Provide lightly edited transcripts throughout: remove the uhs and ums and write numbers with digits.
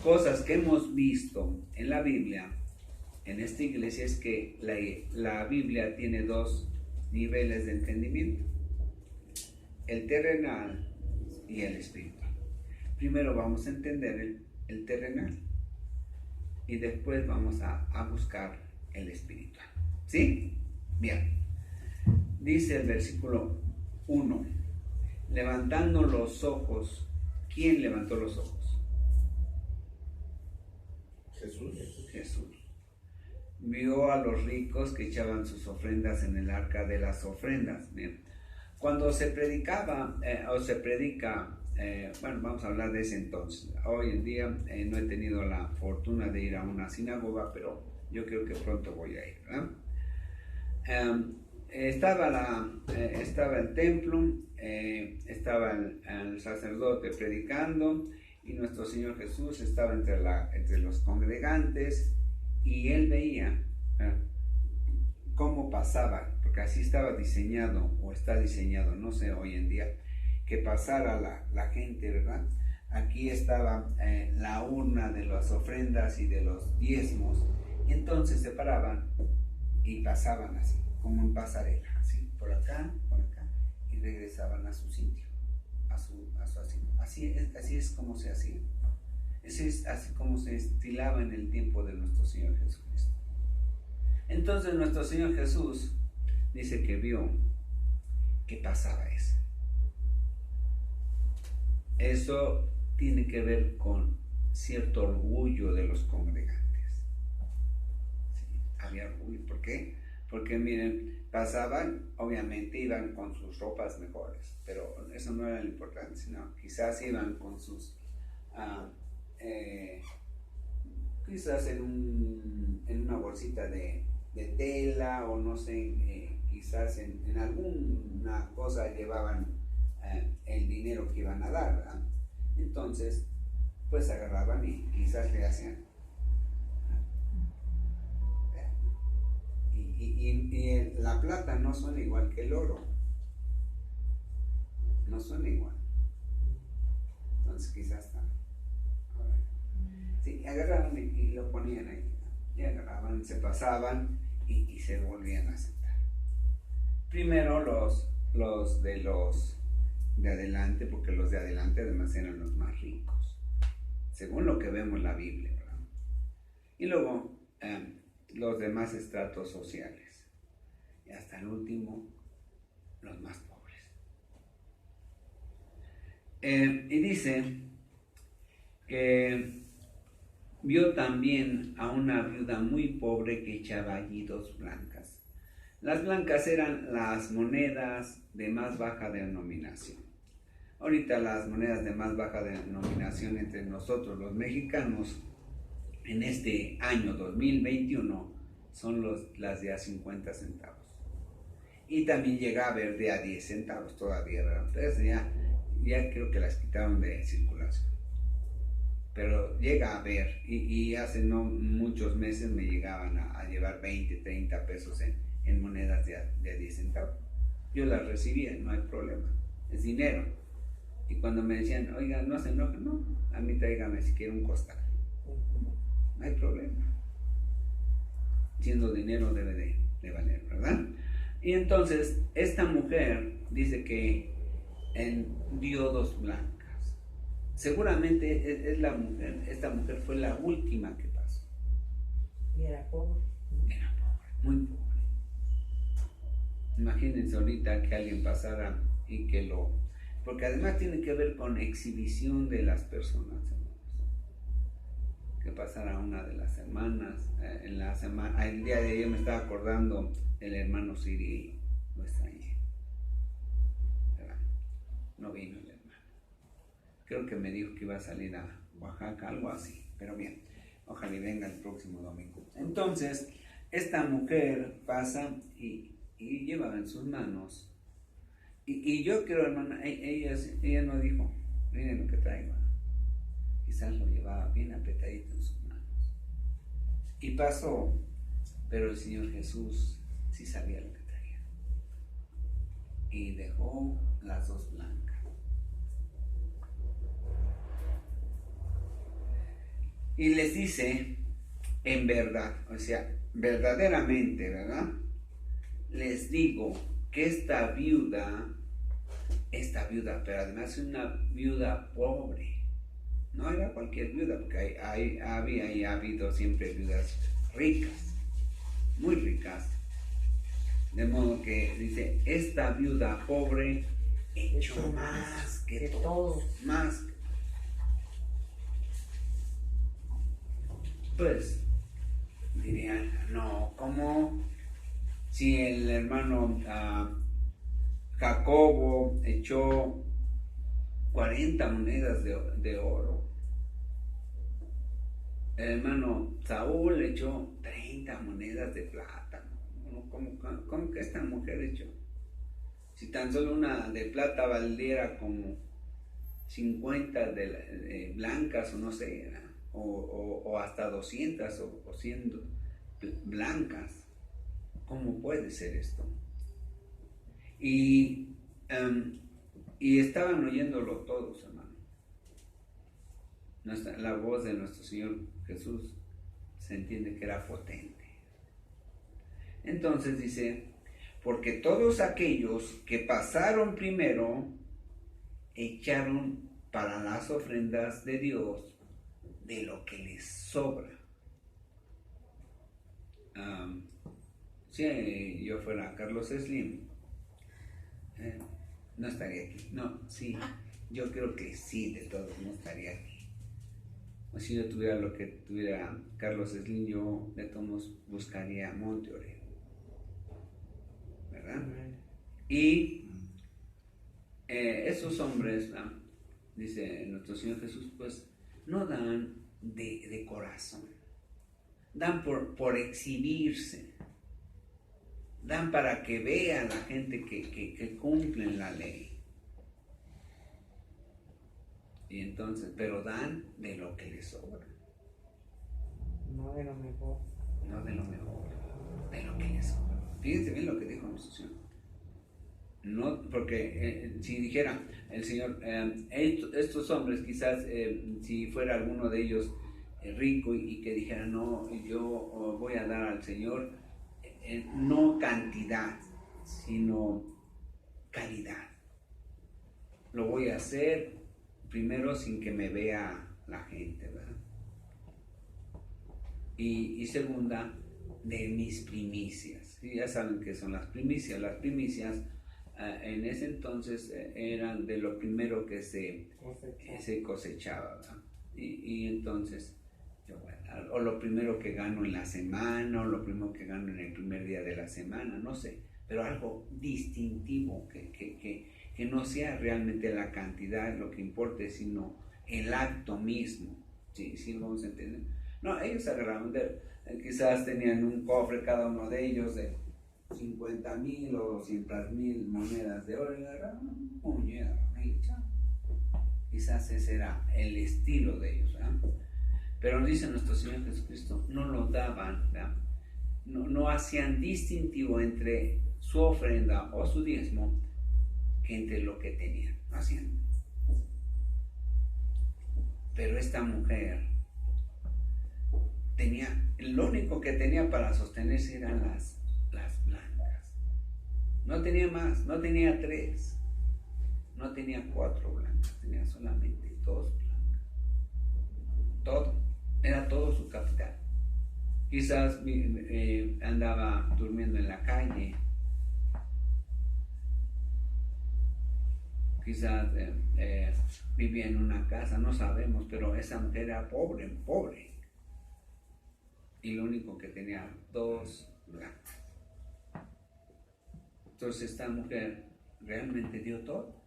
cosas que hemos visto en la Biblia, en esta iglesia, es que la Biblia tiene dos niveles de entendimiento: el terrenal y el espiritual. Primero vamos a entender el terrenal y después vamos a buscar el espiritual. ¿Sí? Bien. Dice el versículo 1: levantando los ojos. ¿Quién levantó los ojos? Jesús. Vio a los ricos que echaban sus ofrendas en el arca de las ofrendas. Bien. Cuando se predicaba o se predica, bueno, vamos a hablar de ese entonces. Hoy en día no he tenido la fortuna de ir a una sinagoga, pero yo creo que pronto voy a ir, ¿verdad? Estaba el templo, estaba el sacerdote predicando, y nuestro Señor Jesús estaba entre los congregantes, y él veía cómo pasaba, porque así estaba diseñado, o está diseñado, no sé hoy en día, que pasara la gente, ¿verdad? Aquí estaba la urna de las ofrendas y de los diezmos, y entonces se paraban y pasaban así, como en pasarela, así, por acá, y regresaban a su sitio, a su asiento. Así es como se hacía. Ese es así como se estilaba en el tiempo de nuestro Señor Jesucristo. Entonces nuestro Señor Jesús dice que vio que pasaba eso. Eso tiene que ver con cierto orgullo de los congregantes. Sí, había orgullo. ¿Por qué? Porque miren, pasaban, obviamente iban con sus ropas mejores, pero eso no era lo importante, sino quizás iban con sus, quizás en una bolsita de tela, o no sé, quizás en alguna cosa llevaban el dinero que iban a dar, ¿verdad? Entonces, pues agarraban y quizás le hacían. Y la plata no suena igual que el oro. No suena igual. Entonces quizás también. Sí, agarraban y lo ponían ahí. Y agarraban, se pasaban y se volvían a sentar. Primero los de adelante, porque los de adelante además eran los más ricos, según lo que vemos en la Biblia, ¿verdad? Y luego los demás estratos sociales, y hasta el último, los más pobres. Y dice que vio también a una viuda muy pobre que echaba allí 2 blancas. Las blancas eran las monedas de más baja denominación. Ahorita las monedas de más baja denominación entre nosotros los mexicanos en este año 2021 son las de a 50 centavos. Y también llega a haber de a 10 centavos todavía, ¿verdad? Entonces ya creo que las quitaron de circulación. Pero llega a haber, y hace no muchos meses me llegaban a llevar 20, 30 pesos en monedas de a 10 centavos. Yo las recibía, no hay problema, es dinero. Y cuando me decían, oiga, no se enojen, no, a mí tráigame si quiere un costal. No hay problema. Siendo dinero debe de valer, ¿verdad? Y entonces esta mujer dice que dio 2 blancas. Seguramente es la mujer, esta mujer fue la última que pasó. Y era pobre. Era pobre, muy pobre. Imagínense ahorita que alguien pasara y que porque además tiene que ver con exhibición de las personas, que pasara una de las hermanas, el día de ayer me estaba acordando del hermano Siri, lo extrañé, no vino el hermano, creo que me dijo que iba a salir a Oaxaca, algo así, pero bien, ojalá y venga el próximo domingo. Entonces, esta mujer pasa y lleva en sus manos, y yo creo, hermana, ella no dijo, miren lo que traigo, quizás lo llevaba bien apretadito en sus manos. Y pasó, pero el Señor Jesús sí sabía lo que traía. Y dejó las 2 blancas. Y les dice, en verdad, o sea, verdaderamente, ¿verdad? Les digo que esta viuda, pero además es una viuda pobre. No era cualquier viuda, porque había y ha habido siempre viudas ricas, muy ricas. De modo que dice, esta viuda pobre echó más que todos, más. Pues dirían, no, ¿cómo? Si el hermano Jacobo echó 40 monedas de oro, el hermano Saúl echó 30 monedas de plata. ¿Cómo que esta mujer echó? Si tan solo una de plata valiera como 50 blancas o no sé, o hasta 200 o 100 blancas, ¿cómo puede ser esto? Y estaban oyéndolo todos, hermano. La voz de nuestro Señor Jesús se entiende que era potente. Entonces dice, porque todos aquellos que pasaron primero echaron para las ofrendas de Dios de lo que les sobra. Si yo fuera Carlos Slim, no estaría aquí. No, sí, yo creo que sí, de todos no estaría aquí. O si yo tuviera lo que tuviera Carlos Slim, yo de todos buscaría Monte Oreo, ¿verdad? Y esos hombres, dice nuestro Señor Jesús, pues no dan de corazón, dan por exhibirse, dan para que vea la gente que cumplen la ley. Y entonces, pero dan de lo que les sobra. No de lo mejor. No de lo mejor, de lo que les sobra. Fíjense bien lo que dijo nuestro Señor. No, porque si dijera el Señor, estos hombres quizás, si fuera alguno de ellos rico y que dijera, no, yo voy a dar al Señor no cantidad, sino calidad. Lo voy a hacer primero sin que me vea la gente, ¿verdad? Y segunda, de mis primicias. Y ya saben qué son las primicias. Las primicias en ese entonces eran de lo primero que se cosechaba, ¿verdad? Y entonces, o lo primero que gano en la semana, o lo primero que gano en el primer día de la semana, no sé, pero algo distintivo, que no sea realmente la cantidad lo que importe, sino el acto mismo. ¿Sí vamos a entender? No, ellos agarraban quizás tenían un cofre cada uno de ellos de 50,000 o 200,000 monedas de oro, y agarraban un puñado, quizás ese era el estilo de ellos, ¿verdad? Pero dice nuestro Señor Jesucristo, no lo daban, ¿verdad? No hacían distintivo entre su ofrenda o su diezmo que entre lo que tenían, no hacían. Pero esta mujer lo único que tenía para sostenerse eran las blancas. No tenía más, no tenía 3, no tenía 4 blancas, tenía solamente 2 blancas. Era todo su capital. Quizás andaba durmiendo en la calle, quizás vivía en una casa, no sabemos, pero esa mujer era pobre. Y lo único que tenía 2 blancas. Entonces esta mujer realmente dio todo.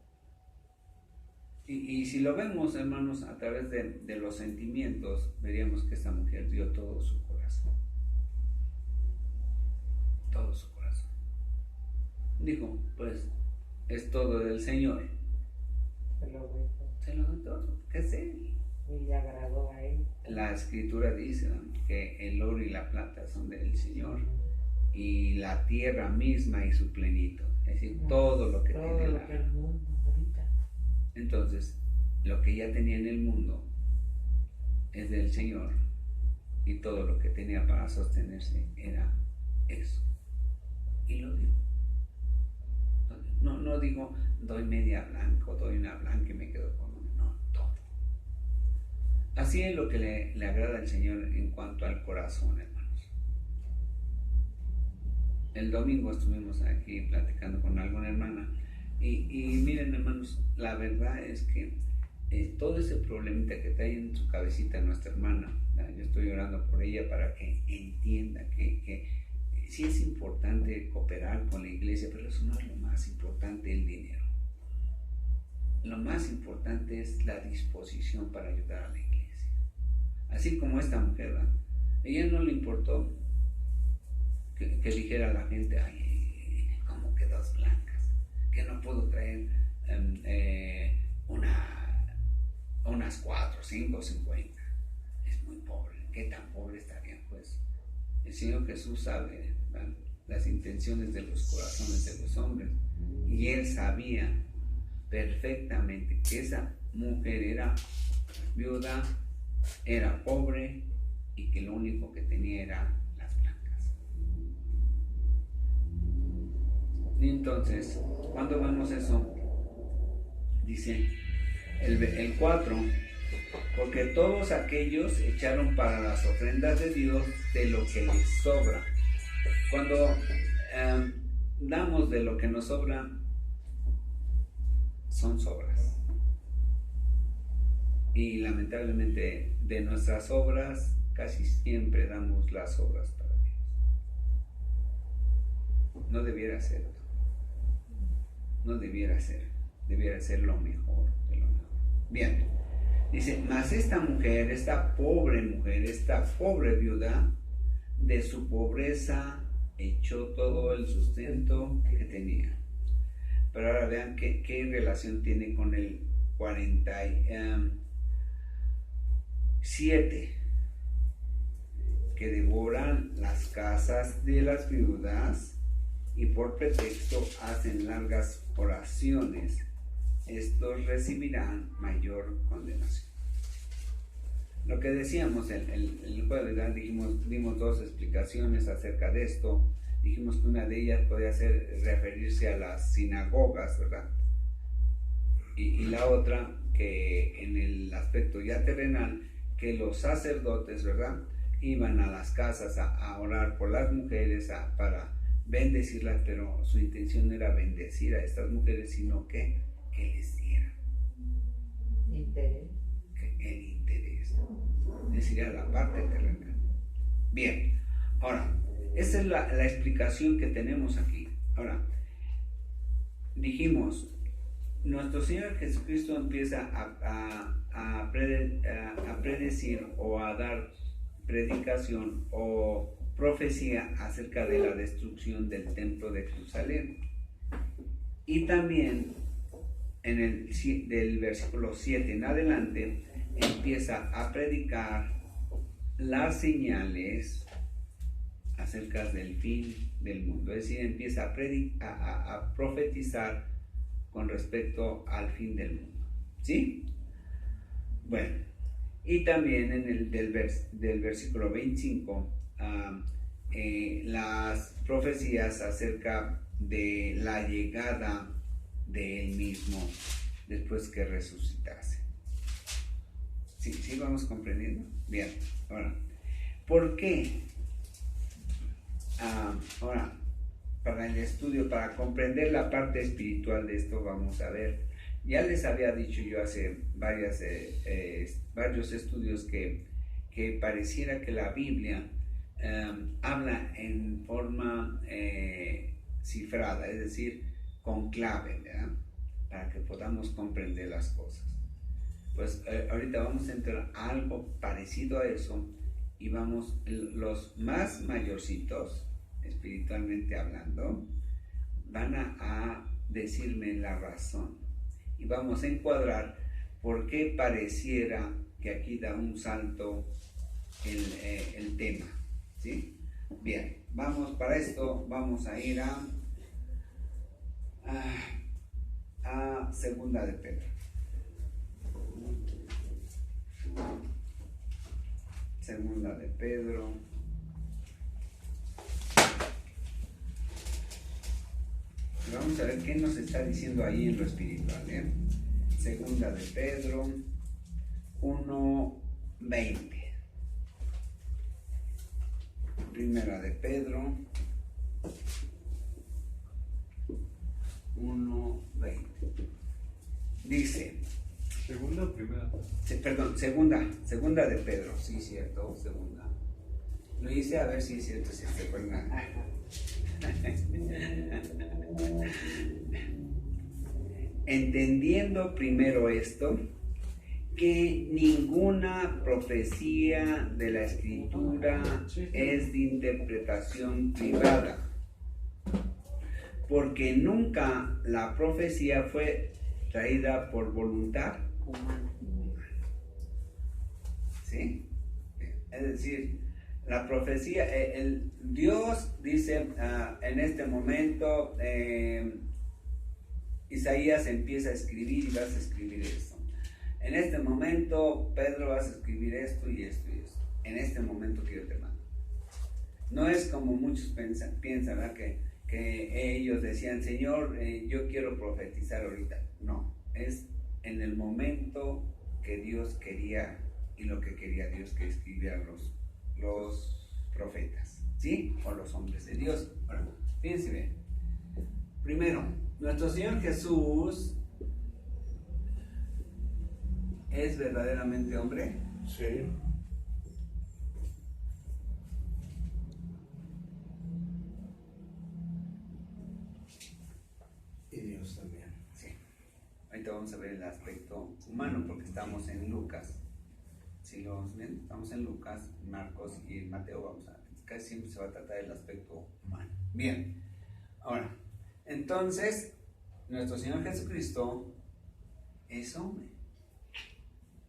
Y si lo vemos, hermanos, a través de los sentimientos, veríamos que esta mujer dio todo su corazón. Todo su corazón. Dijo, pues, es todo del Señor. Se lo dio todo. ¿Qué es Él? Y le agradó a Él. La Escritura dice, ¿no?, que el oro y la plata son del Señor, y la tierra misma y su plenitud. Es decir, todo lo que tiene la... el mundo ahorita. Entonces, lo que ella tenía en el mundo, es del Señor y todo lo que tenía para sostenerse era eso. Y lo digo. No digo doy media blanca o doy una blanca y me quedo con una. No, todo. Así es lo que le agrada al Señor en cuanto al corazón, hermanos. El domingo estuvimos aquí platicando con alguna hermana y miren, hermanos, la verdad es que todo ese problemita que trae en su cabecita nuestra hermana, yo estoy orando por ella para que entienda que sí es importante cooperar con la iglesia, pero eso no es lo más importante, el dinero. Lo más importante es la disposición para ayudar a la iglesia. Así como esta mujer, ¿verdad? Ella no le importó que dijera a la gente, ay, ¿cómo que dos blancas? Que no puedo traer unas 4, 5, 50. Es muy pobre. ¿Qué tan pobre estarían? Pues el Señor Jesús sabe, ¿verdad?, las intenciones de los corazones de los hombres. Y Él sabía perfectamente que esa mujer era viuda, era pobre y que lo único que tenía era las blancas. Y entonces, cuando vemos eso, dice el 4, porque todos aquellos echaron para las ofrendas de Dios de lo que les sobra. Cuando damos de lo que nos sobra, son sobras. Y lamentablemente de nuestras obras casi siempre damos las obras para Dios. No debiera ser. No debiera ser. Debiera ser lo mejor de lo mejor. Bien. Dice, mas esta mujer, esta pobre viuda, de su pobreza echó todo el sustento que tenía. Pero ahora vean qué relación tiene con el 47, que devoran las casas de las viudas y por pretexto hacen largas oraciones. Estos recibirán mayor condenación. Lo que decíamos el jueves, dimos dos explicaciones acerca de esto. Dijimos que una de ellas podía referirse a las sinagogas, ¿verdad? Y la otra, que en el aspecto ya terrenal, que los sacerdotes, ¿verdad?, iban a las casas a orar por las mujeres, para bendecirlas, pero su intención no era bendecir a estas mujeres, sino que les dieran interés. El interés, decir, a la parte terrenal. Bien, ahora, esa es la explicación que tenemos aquí. Ahora, dijimos, nuestro Señor Jesucristo empieza a predecir o a dar predicación o profecía acerca de la destrucción del templo de Jerusalén. Y también del versículo 7 en adelante empieza a predicar las señales acerca del fin del mundo. Es decir, empieza a profetizar con respecto al fin del mundo. ¿Sí? Bueno, y también del versículo 25, las profecías acerca de la llegada de Él mismo después que resucitase. ¿Sí vamos comprendiendo? Bien, ahora, ¿por qué? Ahora, para el estudio, para comprender la parte espiritual de esto, vamos a ver. Ya les había dicho yo hace varios estudios que pareciera que la Biblia habla en forma cifrada, es decir, con clave, ¿verdad?, para que podamos comprender las cosas. Pues ahorita vamos a entrar a algo parecido a eso y vamos, los más mayorcitos, espiritualmente hablando, van a decirme la razón y vamos a encuadrar por qué pareciera que aquí da un salto el tema, ¿sí? Bien, para esto vamos a ir a Segunda de Pedro. Segunda de Pedro. Vamos a ver qué nos está diciendo ahí en lo espiritual. Segunda de Pedro 1:20. Primera de Pedro 1:20. Dice. ¿Segunda o primera? Perdón, segunda de Pedro, sí, cierto, segunda. Lo hice a ver si es cierto, si se acuerdan. Entendiendo primero esto, que ninguna profecía de la Escritura es de interpretación privada, porque nunca la profecía fue traída por voluntad humana. ¿Sí? Es decir, la profecía, Dios dice en este momento, Isaías empieza a escribir y vas a escribir esto. En este momento, Pedro vas a escribir esto y esto y esto. En este momento que yo te mando. No es como muchos piensan, ¿verdad? Que ellos decían, Señor, yo quiero profetizar ahorita. No, es en el momento que Dios quería y lo que quería Dios que escribieran los profetas, ¿sí? O los hombres de Dios. Bueno, fíjense bien. Primero, nuestro Señor Jesús ¿es verdaderamente hombre? Sí. Y Dios también. Sí. Ahorita vamos a ver el aspecto humano porque estamos en Lucas. Si lo ven, estamos en Lucas, Marcos y Mateo. Vamos a casi siempre se va a tratar del aspecto humano. Bien. Ahora, entonces, nuestro Señor Jesucristo es hombre.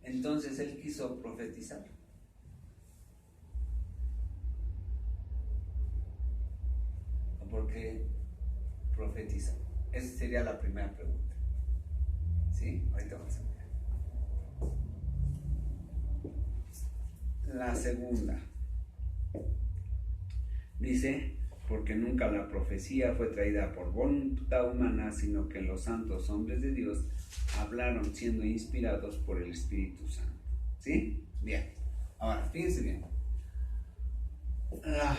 Entonces Él quiso profetizar. ¿Por qué profetiza? Esa sería la primera pregunta. ¿Sí? Ahorita vamos a ver. La segunda. Dice, porque nunca la profecía fue traída por voluntad humana, sino que los santos hombres de Dios hablaron siendo inspirados por el Espíritu Santo. ¿Sí? Bien. Ahora, fíjense bien. La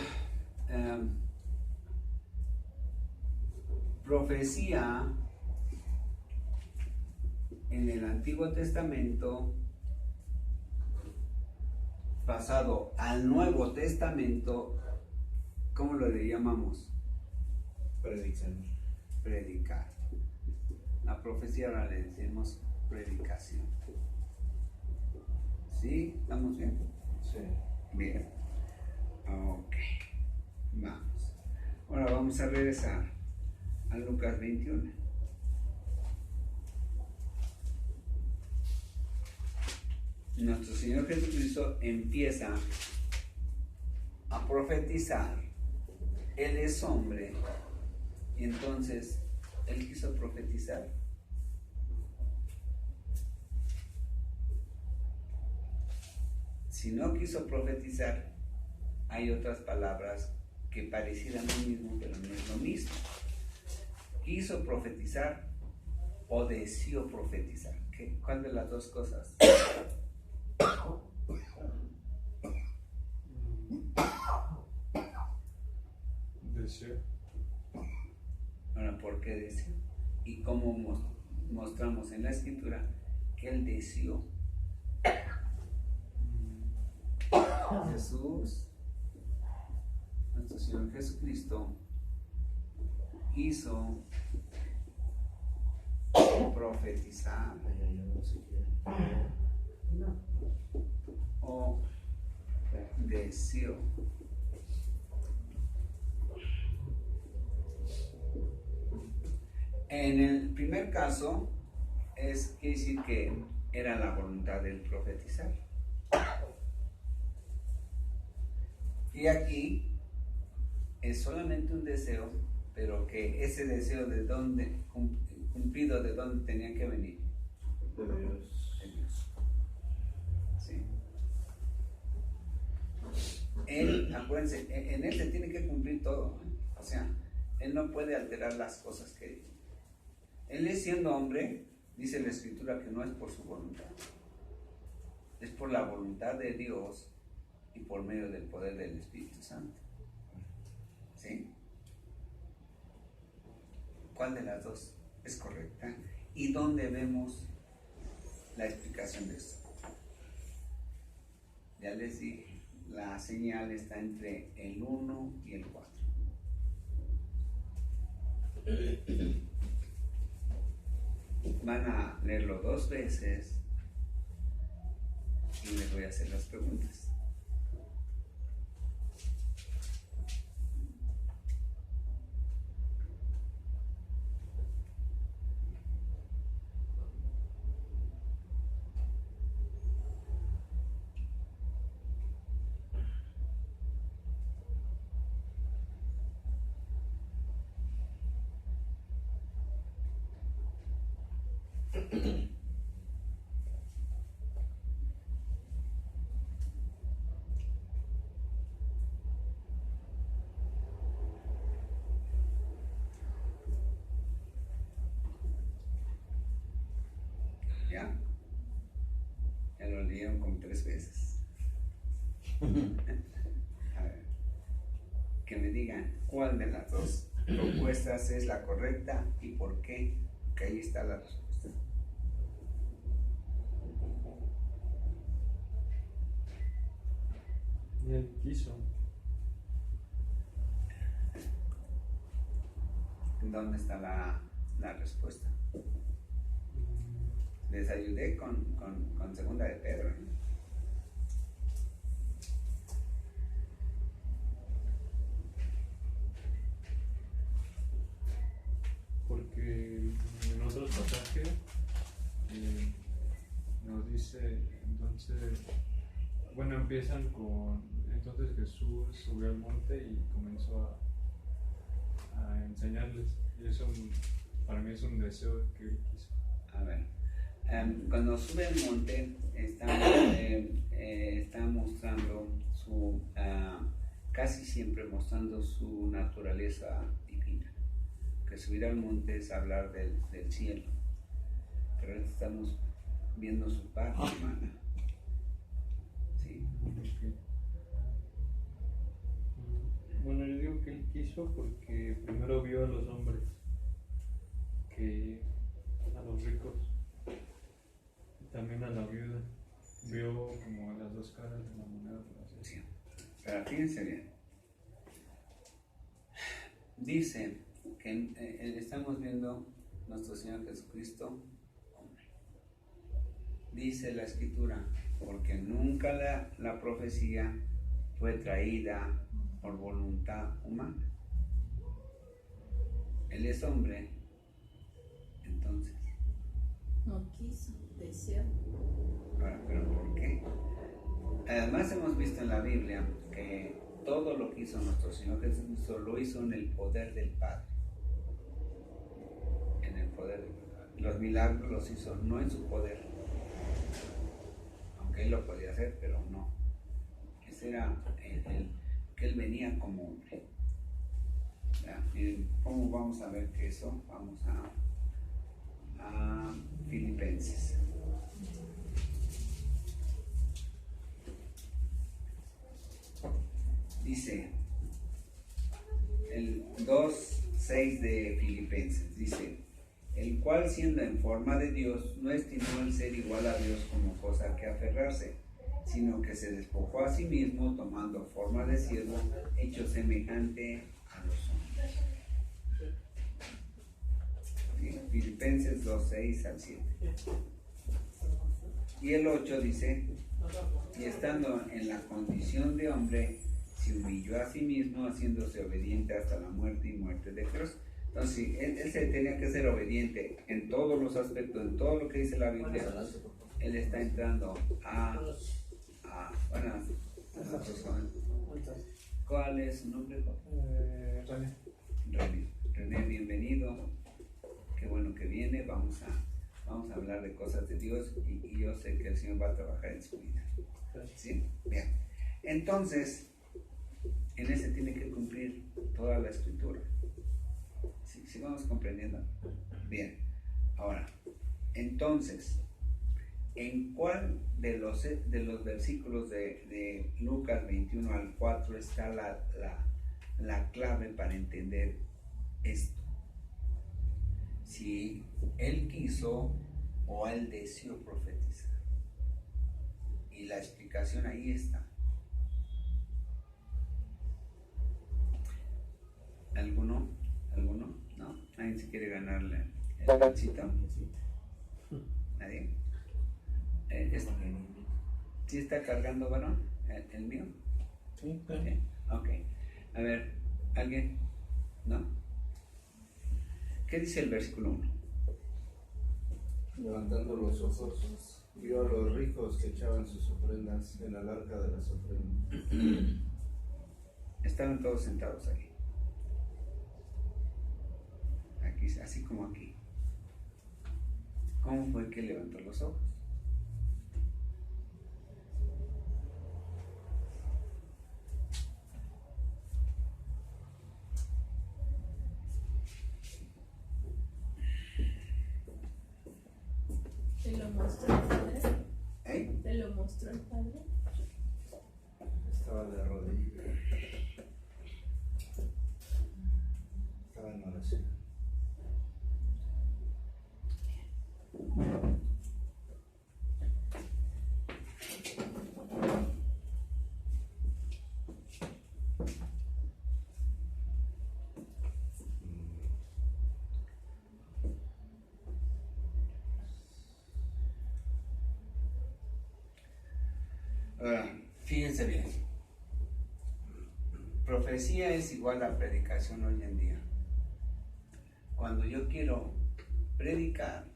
profecía en el Antiguo Testamento pasado al Nuevo Testamento, ¿cómo lo llamamos? Predicar. La profecía ahora le decimos predicación. ¿Sí? ¿Estamos bien? Sí. Bien. Ok. Vamos. Ahora vamos a regresar a Lucas 21. Nuestro Señor Jesucristo empieza a profetizar. Él es hombre y entonces Él quiso profetizar. Si no quiso profetizar, hay otras palabras que parecieran lo mismo, pero no es lo mismo. Quiso profetizar o deseó profetizar. ¿Cuál de las dos cosas? Deseo. Ahora, ¿por qué deseó? Y cómo mostramos en la Escritura que Él deseó. Jesús, nuestro Señor Jesucristo, quiso profetizar o deseó. En el primer caso, quiere decir que era la voluntad del profetizar. Y aquí es solamente un deseo, pero que ese deseo de dónde, cumplido de dónde tenía que venir. De Dios. De Dios. Sí. acuérdense, en Él se tiene que cumplir todo, ¿eh? O sea, Él no puede alterar las cosas que Él es siendo hombre, dice la Escritura que no es por su voluntad, es por la voluntad de Dios y por medio del poder del Espíritu Santo. ¿Sí? ¿Cuál de las dos es correcta? ¿Y dónde vemos la explicación de esto? Ya les dije, la señal está entre el 1 y el 4. Van a leerlo 2 veces y les voy a hacer las preguntas. ¿Ya? Ya lo leyeron como 3 veces. A ver, que me digan cuál de las dos propuestas es la correcta y por qué, que ahí está la respuesta. Y él quiso. ¿Dónde está la respuesta? Les ayudé con segunda de Pedro, ¿no? Porque en otros pasajes nos dice, entonces, bueno, empiezan con, entonces Jesús subió al monte y comenzó a enseñarles. Y eso para mí es un deseo que él quiso. A ver, cuando sube al monte está mostrando su, casi siempre mostrando su naturaleza divina. Que subir al monte es hablar del cielo, pero ahorita estamos viendo su parte humana. ¿Sí? Okay. Bueno, yo digo que él quiso porque primero vio a los hombres, que a los ricos, y también a la viuda. Vio como las dos caras de la moneda, por así decirlo. Pero fíjense bien. Dice que estamos viendo nuestro Señor Jesucristo hombre. Dice la Escritura, porque nunca la profecía fue traída por voluntad humana. Él es hombre, entonces. No quiso, deseó. Ahora, ¿pero por qué? Además hemos visto en la Biblia que todo lo que hizo nuestro Señor Jesucristo lo hizo en el poder del Padre. En el poder del Padre. Los milagros los hizo no en su poder. Aunque Él lo podía hacer, pero no. Ese era que Él venía como hombre. ¿Ya? Miren, ¿cómo vamos a ver que eso? Vamos a Filipenses. Dice el 2:6 de Filipenses, dice, el cual siendo en forma de Dios no estimó el ser igual a Dios como cosa que aferrarse, sino que se despojó a sí mismo tomando forma de siervo, hecho semejante a los hombres. ¿Sí? Filipenses 2:6 al 7. Y el 8 dice, y estando en la condición de hombre, se humilló a sí mismo, haciéndose obediente hasta la muerte y muerte de cruz. Entonces, él se tenía que ser obediente en todos los aspectos, en todo lo que dice la Biblia. Él está entrando ¿Cuál es su nombre? René. René, bienvenido. Qué bueno que viene. Vamos a hablar de cosas de Dios y yo sé que el Señor va a trabajar en su vida. ¿Sí? Bien. Entonces, en ese tiene que cumplir toda la escritura. ¿Sí vamos comprendiendo? Bien, ahora, entonces, ¿en cuál de los versículos de Lucas 21 al 4 está la clave para entender esto? Si él quiso o él deseó profetizar. Y la explicación ahí está. ¿Alguno? ¿No? ¿Nadie se quiere ganarle el pancito? ¿Nadie? ¿Sí está cargando, varón? ¿El mío? Sí, Ok. A ver, ¿alguien? ¿No? ¿Qué dice el versículo 1? Levantando los ojos, vio a los ricos que echaban sus ofrendas en el arca de las ofrendas. Estaban todos sentados ahí. Aquí, así como aquí. ¿Cómo fue que levantó los ojos? ¿Te lo mostró el padre? ¿Eh? ¿Te lo mostró el padre? Estaba de rodillas. Estaba en oración. Fíjense bien. Profecía es igual a predicación hoy en día. Cuando yo quiero predicar,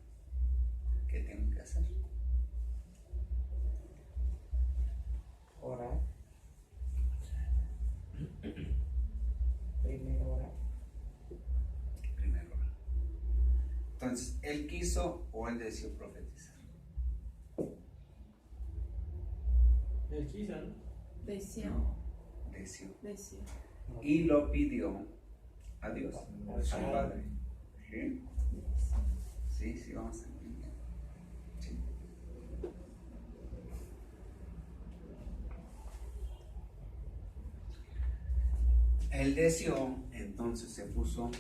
¿qué tengo que hacer? Orar. Primero orar. Primero. Entonces, ¿él quiso o él deseó profetizar? El quiso, ¿no? Deseó. No, deseó. Deseó. Y lo pidió a Dios, al Padre. ¿Sí? Sí, vamos a entender. Sí. Él deseó, entonces se puso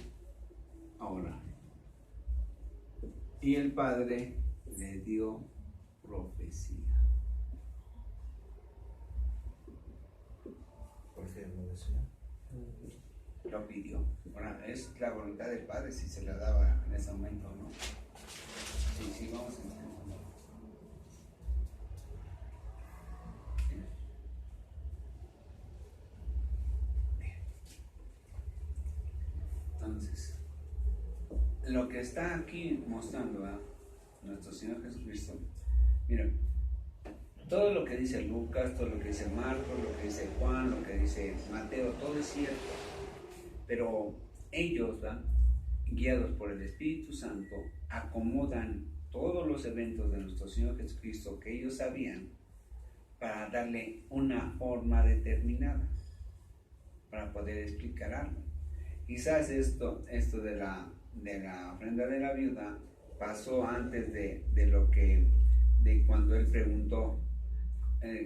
a orar. Y el Padre le dio profecía. Porque lo decía. Lo pidió. Ahora, es la voluntad del Padre si se la daba en ese momento o no. Sí, vamos a entender. Entonces, lo que está aquí mostrando a nuestro Señor Jesucristo, miren, todo lo que dice Lucas, todo lo que dice Marcos, lo que dice Juan, lo que dice Mateo, todo es cierto, pero ellos, guiados por el Espíritu Santo, acomodan todos los eventos de nuestro Señor Jesucristo que ellos sabían para darle una forma determinada, para poder explicar algo. Quizás esto de la ofrenda de la viuda pasó antes de cuando él preguntó,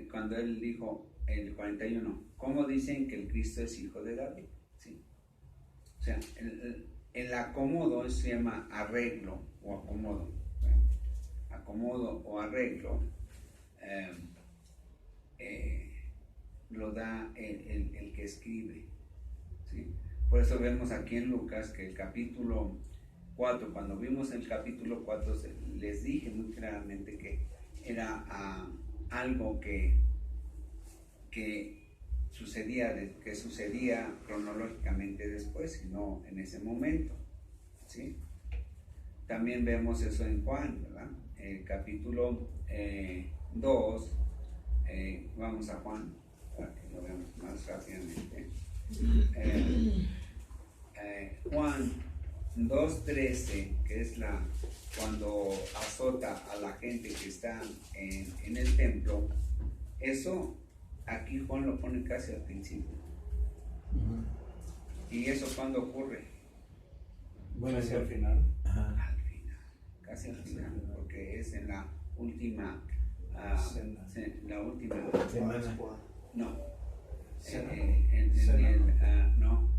cuando él dijo el 41, ¿cómo dicen que el Cristo es hijo de David? ¿Sí? O sea, el acomodo se llama arreglo o acomodo. Acomodo o arreglo lo da el que escribe. ¿Sí? Por eso vemos aquí en Lucas que el capítulo 4, cuando vimos el capítulo 4, les dije muy claramente que era algo que sucedía cronológicamente después y no en ese momento. ¿Sí? También vemos eso en Juan, ¿verdad? El capítulo 2, vamos a Juan, para que lo veamos más rápidamente. Juan 2:13, que es cuando azota a la gente que está en el templo, eso aquí Juan lo pone casi al principio. ¿Y eso cuándo ocurre? Bueno, Hacia es el final. Ajá. Al final, casi al final, porque es en la última, Cena. la última, Semana. Pascua. no, Cena. en Cena. el, no,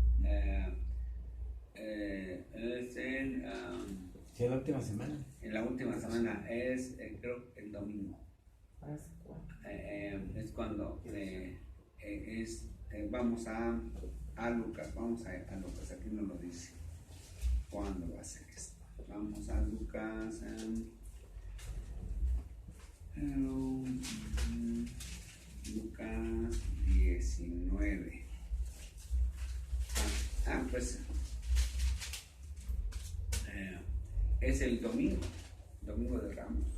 es Sí, la última semana. en la última semana, es creo el domingo. Pascua. Es cuando vamos a Lucas, vamos a Lucas, aquí no lo dice. ¿Cuándo va a ser esto? Vamos a Lucas, Lucas 19. Pues es el domingo de Ramos.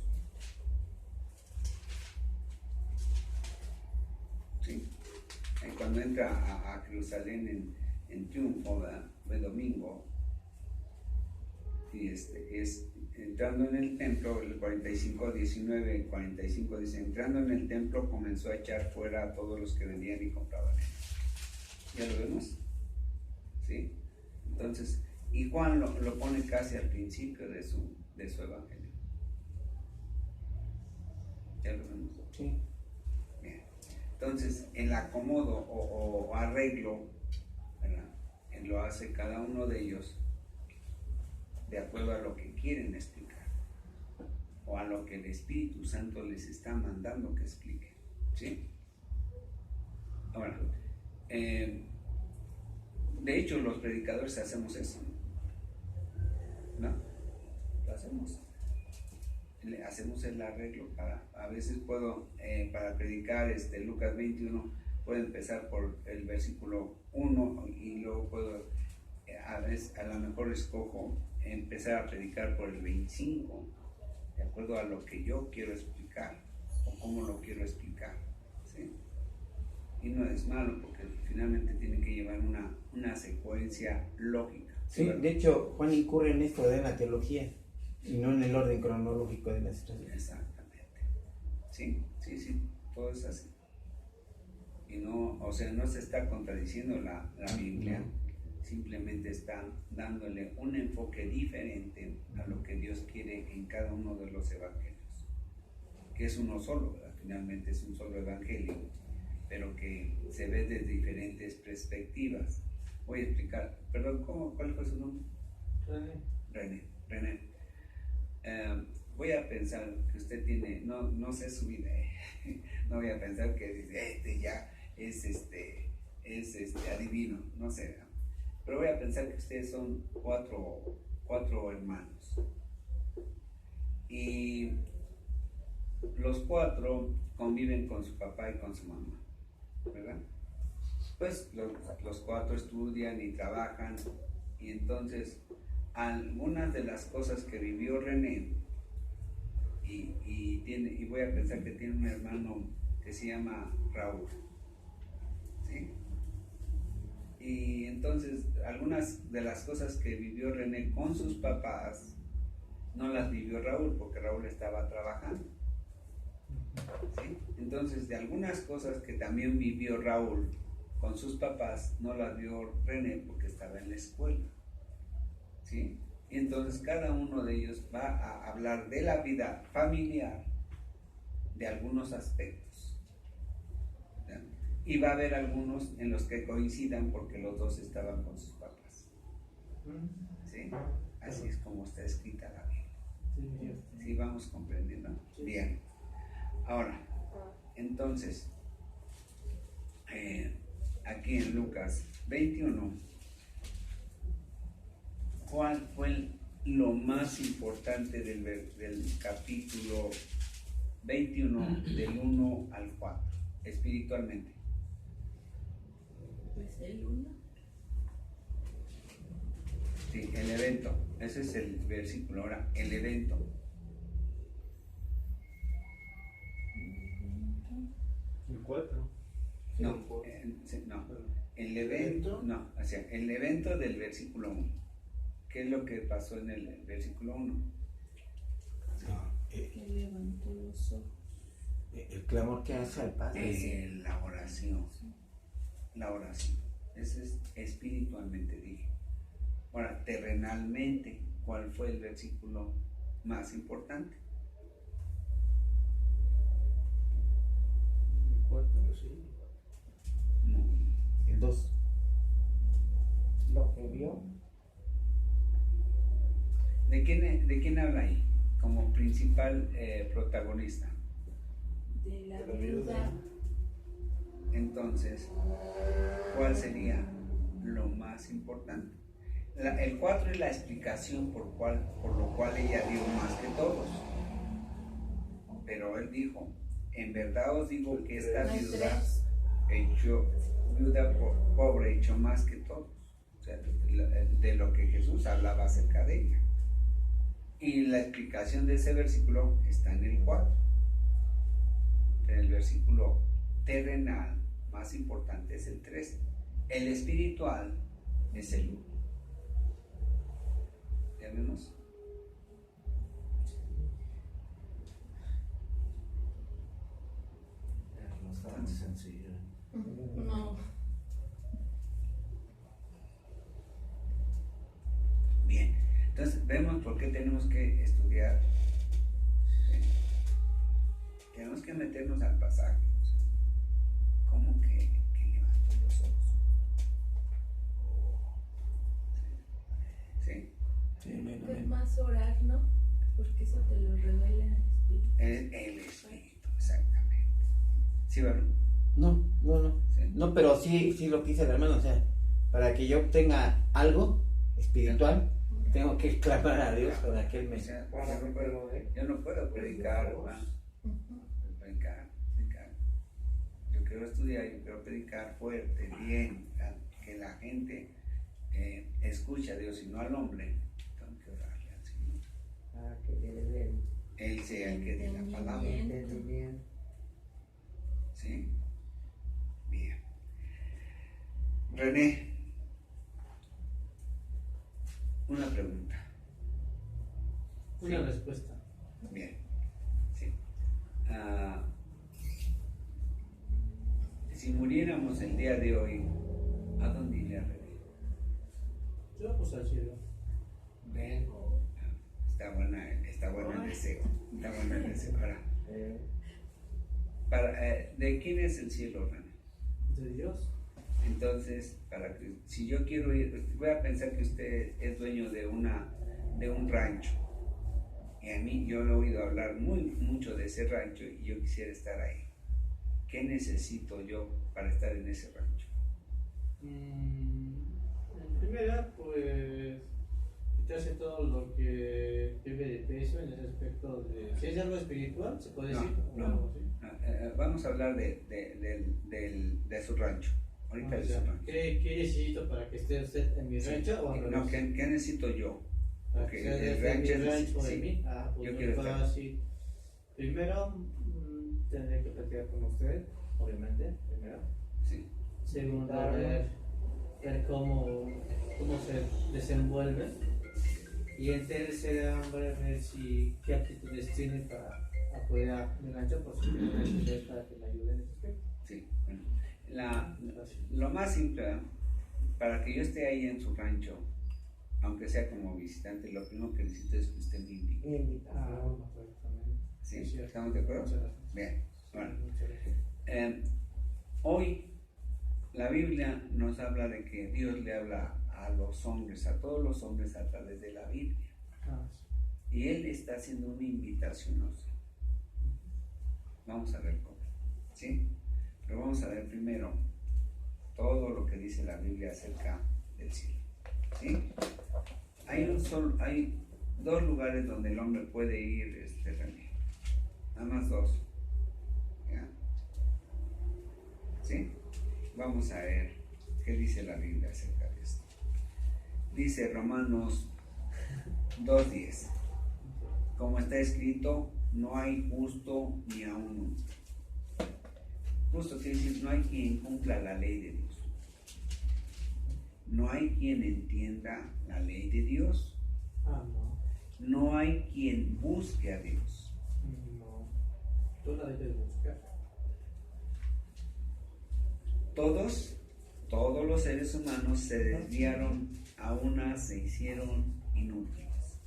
¿Sí? Cuando entra a Jerusalén en triunfo, ¿verdad? Fue domingo, y es entrando en el templo, el 45 dice, entrando en el templo comenzó a echar fuera a todos los que vendían y compraban. ¿Ya lo vemos? ¿Sí? Entonces, y Juan lo pone casi al principio de su evangelio. ¿Ya lo vemos? Sí. Bien. Entonces, el acomodo o arreglo, ¿verdad? Lo hace cada uno de ellos de acuerdo a lo que quieren explicar o a lo que el Espíritu Santo les está mandando que expliquen. ¿Sí? Ahora, de hecho, los predicadores hacemos eso, ¿no? Lo hacemos. Hacemos el arreglo a veces puedo, para predicar Lucas 21, puedo empezar por el versículo 1 y luego puedo, a lo mejor escojo empezar a predicar por el 25, de acuerdo a lo que yo quiero explicar o cómo lo quiero explicar, ¿sí? Y no es malo porque finalmente tiene que llevar una secuencia lógica. Sí, de hecho, Juan incurre en esto de la teología y no en el orden cronológico de la situación. Exactamente. Sí, todo es así. Y no, o sea, no se está contradiciendo la Biblia, simplemente está dándole un enfoque diferente a lo que Dios quiere en cada uno de los evangelios, que es uno solo, ¿verdad? Finalmente es un solo evangelio, pero que se ve desde diferentes perspectivas. Voy a explicar, perdón, ¿cuál fue su nombre? René. Voy a pensar que usted tiene, no sé su vida, no voy a pensar que dice, ya es adivino, no sé, ¿verdad? Pero voy a pensar que ustedes son cuatro hermanos. Y los cuatro conviven con su papá y con su mamá, ¿verdad? Pues los cuatro estudian y trabajan, y entonces algunas de las cosas que vivió René, y voy a pensar que tiene un hermano que se llama Raúl, ¿sí? Y entonces algunas de las cosas que vivió René con sus papás no las vivió Raúl porque Raúl estaba trabajando, ¿sí? Entonces de algunas cosas que también vivió Raúl con sus papás no las vio René porque estaba en la escuela, ¿sí? Y entonces cada uno de ellos va a hablar de la vida familiar, de algunos aspectos, ¿ya? Y va a haber algunos en los que coincidan porque los dos estaban con sus papás, ¿sí? Así es como está escrita la Biblia. ¿Sí vamos comprendiendo? Bien. Ahora, entonces, aquí en Lucas 21, ¿cuál fue lo más importante del capítulo 21, del 1 al 4, espiritualmente? Pues el 1. Sí, el evento. Ese es el versículo. Ahora, el evento. El 4. No, no. El evento, no, o sea, el evento del versículo 1. ¿Qué es lo que pasó en el versículo 1? Que levantó los ojos. El clamor que hace al Padre. La oración. La oración. Eso es espiritualmente, dije. Ahora, terrenalmente, ¿cuál fue el versículo más importante? El 4, sí. No. El 2. Lo que vio. ¿De quién habla ahí como principal protagonista? De la De la viuda. viuda. Entonces, ¿cuál sería lo más importante? El 4 es la explicación por lo cual ella dio más que todos. Pero él dijo, en verdad os digo que esta No hay viuda tres. viuda pobre echó más que todos. O sea, de lo que Jesús hablaba acerca de ella. Y la explicación de ese versículo está en el 4. En el versículo terrenal más importante es el 3. El espiritual es el 1. ¿Ya vemos? No es tan sencillo. No. Bien. Entonces vemos por qué tenemos que estudiar. Tenemos que meternos al pasaje. ¿Cómo que levantó los ojos? ¿Sí? Es más orar, ¿no? Porque eso te lo revela el Espíritu. El espíritu, exactamente. ¿Sí, verdad? No. Sí. No, pero sí lo quise, hermano. O sea, para que yo obtenga algo espiritual, tengo que clamar a Dios para que Él me. O sea, yo no puedo predicar, hermano. Predicar. Yo quiero estudiar, yo quiero predicar fuerte, bien, que la gente escuche a Dios y no al hombre. Tengo que orarle al Señor. Que le dé Él sea el que dé la palabra. el entendimiento. ¿Sí? Bien. René, una pregunta. Una respuesta. Bien. Sí. Si muriéramos el día de hoy, ¿a dónde iría René? Yo pues al cielo. Bien. Está bueno el deseo. Está bueno el deseo. Ahora, ¿de quién es el cielo, René? De Dios. Entonces, si yo quiero ir, voy a pensar que usted es dueño de un rancho. Y a mí, yo he oído hablar mucho de ese rancho y yo quisiera estar ahí. ¿Qué necesito yo para estar en ese rancho? En primera, pues quitarse todo lo que debe de peso en ese aspecto de. Si es algo espiritual, se puede decir. No. o algo así. Vamos a hablar de su rancho. Ahorita O de sea, su rancho. ¿qué necesito para que esté usted en mi rancho o al No, revés? ¿qué necesito yo? Para porque que usted el esté en rancho mi es- rancho sí, de mí. Pues yo muy quiero estar. fácil. Primero, tendré que platicar con usted, obviamente. Primero. Sí. Segundo, Claro. ver cómo se desenvuelve. Y en tercera, ver qué actitudes tiene para apoyar mi rancho, por si tiene necesidad para que me ayude en ese aspecto. Sí. Bueno, lo más simple, ¿verdad? Para que yo esté ahí en su rancho, aunque sea como visitante, lo primero que necesito es que usted me invite. Mi invitación. Perfectamente. ¿Sí? Sí. ¿Estamos de acuerdo? Muchas gracias. Bien. Bueno, Muchas gracias. hoy la Biblia nos habla de que Dios le habla a los hombres, a todos los hombres a través de la Biblia. Sí. Y Él está haciendo una invitación a usted. Vamos a ver cómo. ¿Sí? Pero vamos a ver primero todo lo que dice la Biblia acerca del cielo. ¿Sí? Hay dos lugares donde el hombre puede ir, René. Nada más dos. ¿Ya? ¿Sí? Vamos a ver qué dice la Biblia acerca de esto. Dice Romanos 2:10. Como está escrito, no hay justo ni aun uno. Justo quiere decir, no hay quien cumpla la ley de Dios. No hay quien entienda la ley de Dios. No. No hay quien busque a Dios. No. Tú la debes buscar. Todos todos los seres humanos se desviaron, a una se hicieron inútiles.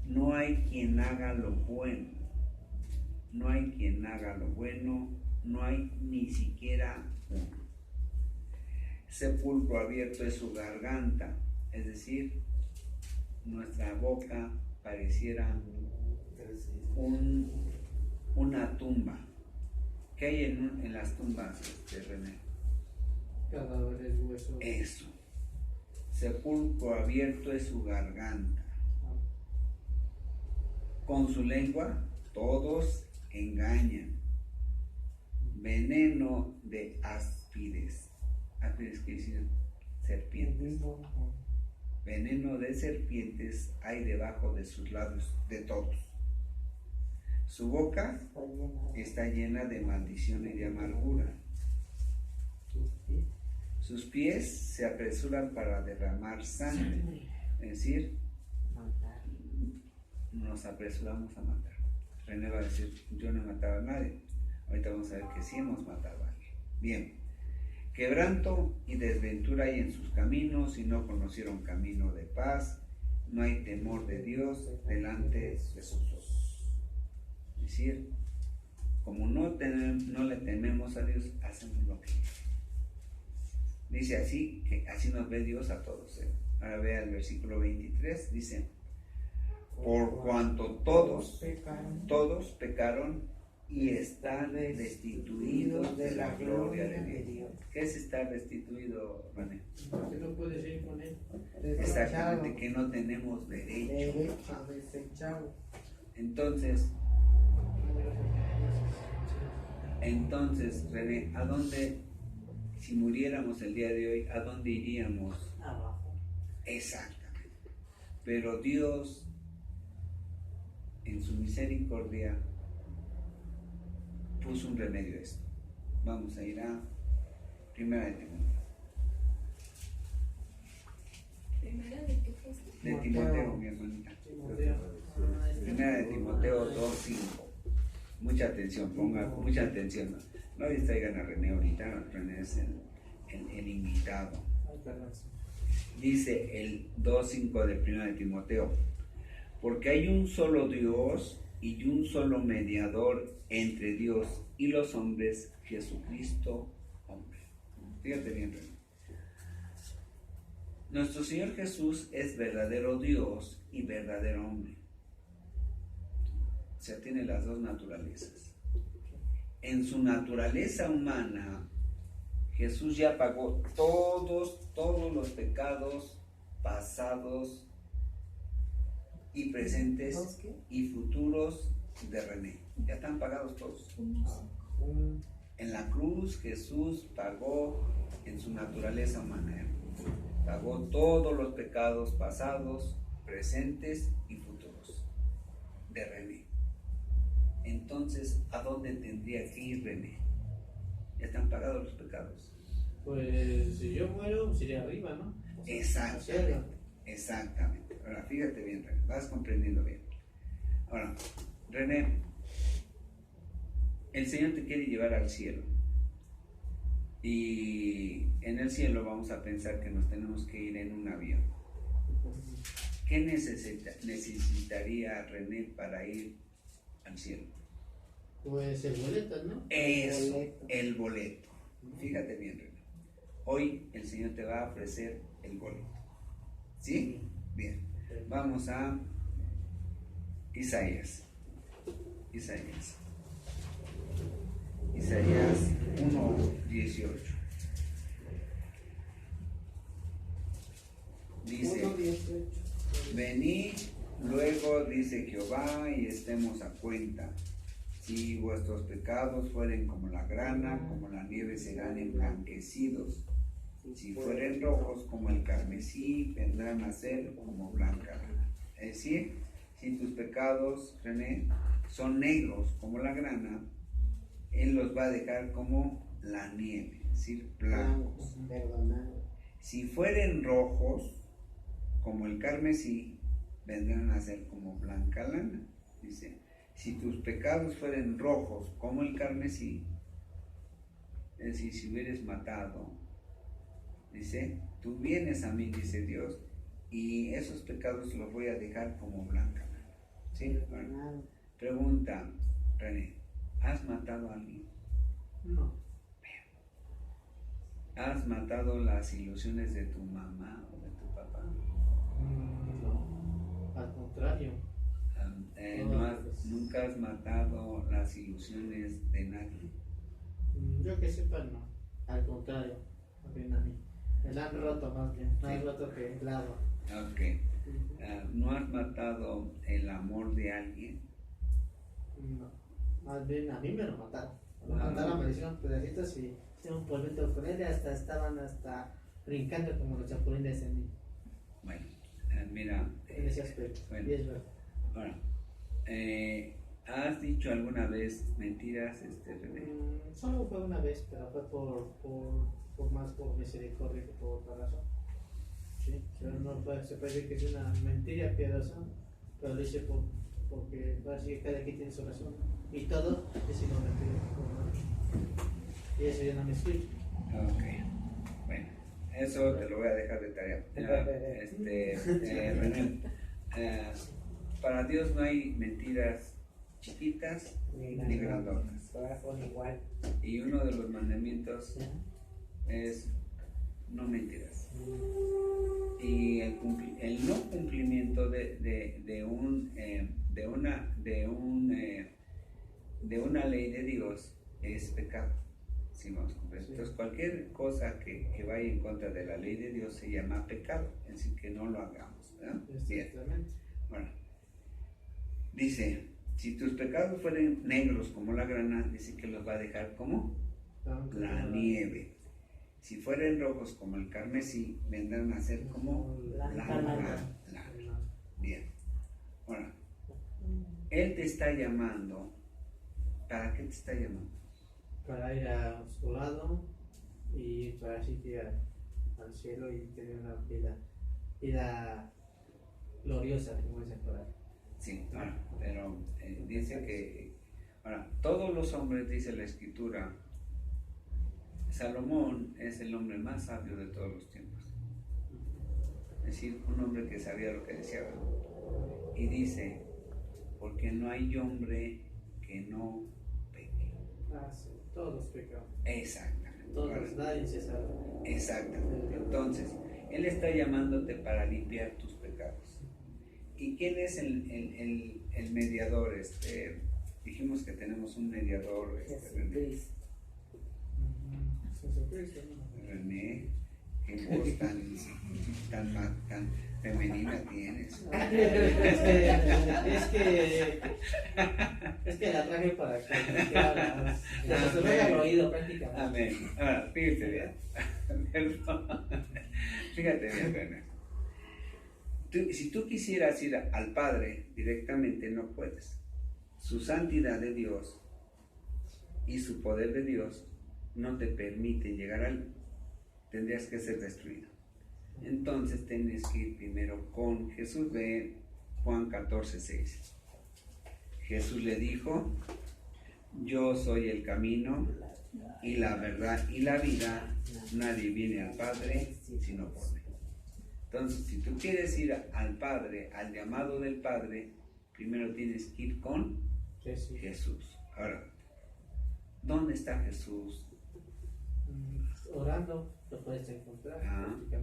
No hay quien haga lo bueno, no hay quien haga lo bueno, no hay ni siquiera uno. Sepulcro abierto es su garganta, es decir, nuestra boca pareciera una tumba. ¿Qué hay en las tumbas, René? Cadáveres, huesos. Eso. Sepulcro abierto es su garganta. Con su lengua todos engañan. Veneno de áspides. Áspides quiere decir serpientes. Veneno de serpientes hay debajo de sus labios, de todos. Su boca está llena de maldición y de amargura. Sus pies se apresuran para derramar sangre, es decir, nos apresuramos a matar. René va a decir, yo no he matado a nadie. Ahorita vamos a ver que sí hemos matado a alguien. Bien, quebranto y desventura hay en sus caminos y no conocieron camino de paz. No hay temor de Dios delante de sus ojos. Es decir, como no le tememos a Dios, hacemos lo que dice así, que así nos ve Dios a todos. Ahora vea el versículo 23, dice, por cuanto todos pecaron y están destituidos de la gloria de Dios. ¿Qué es estar destituido, René? Que no puedes ir con él. Exactamente, que no tenemos derecho. Desechado. Entonces, René, ¿a dónde, si muriéramos el día de hoy, a dónde iríamos? Abajo. Exactamente. Pero Dios, en su misericordia, puso un remedio a esto. Vamos a ir a Primera de Timoteo. ¿Primera de qué cosa? De Timoteo, mi hermanita. Primera de Timoteo 2:5. Mucha atención, ponga mucha atención. No distraigan a René ahorita, René es el invitado. Dice el 2:5 de Primera de Timoteo, porque hay un solo Dios y un solo mediador entre Dios y los hombres, Jesucristo, hombre. Fíjate bien, René. Nuestro Señor Jesús es verdadero Dios y verdadero hombre. O sea, tiene las dos naturalezas. En su naturaleza humana, Jesús ya pagó todos los pecados pasados y presentes y futuros de René. Ya están pagados todos. En la cruz Jesús pagó en su naturaleza humana. Pagó todos los pecados pasados, presentes y futuros de René. Entonces, ¿a dónde tendría que ir René? Ya están pagados los pecados. Pues si yo muero, iré arriba, ¿no? Exactamente. Ahora, fíjate bien, René, vas comprendiendo bien. Ahora, René, el Señor te quiere llevar al cielo. Y en el cielo vamos a pensar que nos tenemos que ir en un avión. ¿Qué necesitaría René para ir al cielo? Pues el boleto, ¿no? Eso, el boleto. Fíjate bien, René. Hoy el Señor te va a ofrecer el boleto. ¿Sí? Bien. Vamos a Isaías. Isaías 1:18. Dice, venid luego, dice Jehová, y estemos a cuenta. Si vuestros pecados fueren como la grana, como la nieve serán emblanquecidos. Si fueren rojos como el carmesí, vendrán a ser como blanca lana. Es decir, si tus pecados, René, son negros como la grana, Él los va a dejar como la nieve, es decir, blancos. Si fueren rojos como el carmesí, vendrán a ser como blanca lana. Dice, si tus pecados fueren rojos como el carmesí, es decir, si hubieres matado, Dice, tú vienes a mí, dice Dios, y esos pecados los voy a dejar como blanca. ¿Sí? Bueno, pregunta, René, ¿has matado a alguien? No. ¿Has matado las ilusiones de tu mamá o de tu papá? No. Al contrario. Nunca has matado las ilusiones de nadie. Yo que sepa, no. Al contrario. Más bien a mí. Me la han roto más bien. Más Sí. roto que el agua. Ok. ¿No has matado el amor de alguien? No. Más bien a mí me lo mataron. Lo mataron, me hicieron pedacitos y hicieron un polvito con él y hasta estaban brincando como los chapulines en mí. Bueno, mira. En ese aspecto. Bueno. Y es verdad. Ahora, ¿has dicho alguna vez mentiras, René? Solo fue una vez, pero fue por más por misericordia que por otra razón. Sí, pero no fue, se puede decir que es una mentira piadosa, pero lo hice porque parece que cada quien tiene su razón. Y todo es una mentira. Y eso ya no me explico. Ok. Bueno, eso te lo voy a dejar de tarea. René, para Dios no hay mentiras chiquitas ni grandotas. Todas son igual. Y uno de los mandamientos es no mentirás. Y el no cumplimiento de una ley de Dios es pecado. ¿Sí vamos a comprender? Entonces cualquier cosa que vaya en contra de la ley de Dios se llama pecado, es decir, que no lo hagamos, ¿verdad? Bien. Exactamente. Bueno, dice, si tus pecados fueren negros como la grana, dice que los va a dejar como la nieve. Si fueren rojos como el carmesí, vendrán a ser como la lana. Bien. Bueno, Él te está llamando. ¿Para qué te está llamando? Para ir a su lado y para así ir al cielo y tener una vida gloriosa, como dicen por ahí. Sí, bueno, pero dice que, ahora, todos los hombres, dice la Escritura, Salomón es el hombre más sabio de todos los tiempos. Es decir, un hombre que sabía lo que decía, ¿verdad? Y dice, porque no hay hombre que no peque. Sí, todos pecamos. Exactamente. Todos, nadie se salva. Exactamente. Entonces, Él está llamándote para limpiar tus pecados. ¿Y quién es el mediador? Dijimos que tenemos un mediador, René. Jesucristo, ¿no? René, qué voz tan femenina tienes. Es que la traje para que hablas. Se me haya oído prácticamente. Amén. Ahora, fíjate bien. Perdón. Fíjate bien, René. Si tú quisieras ir al Padre directamente, no puedes. Su santidad de Dios y su poder de Dios no te permiten llegar a Él. Tendrías que ser destruido. Entonces tienes que ir primero con Jesús. Ve Juan 14:6. Jesús le dijo, yo soy el camino y la verdad y la vida. Nadie viene al Padre sino por mí. Entonces, si tú quieres ir al Padre, al llamado del Padre, primero tienes que ir con Jesús. Ahora, ¿dónde está Jesús? Orando lo puedes encontrar.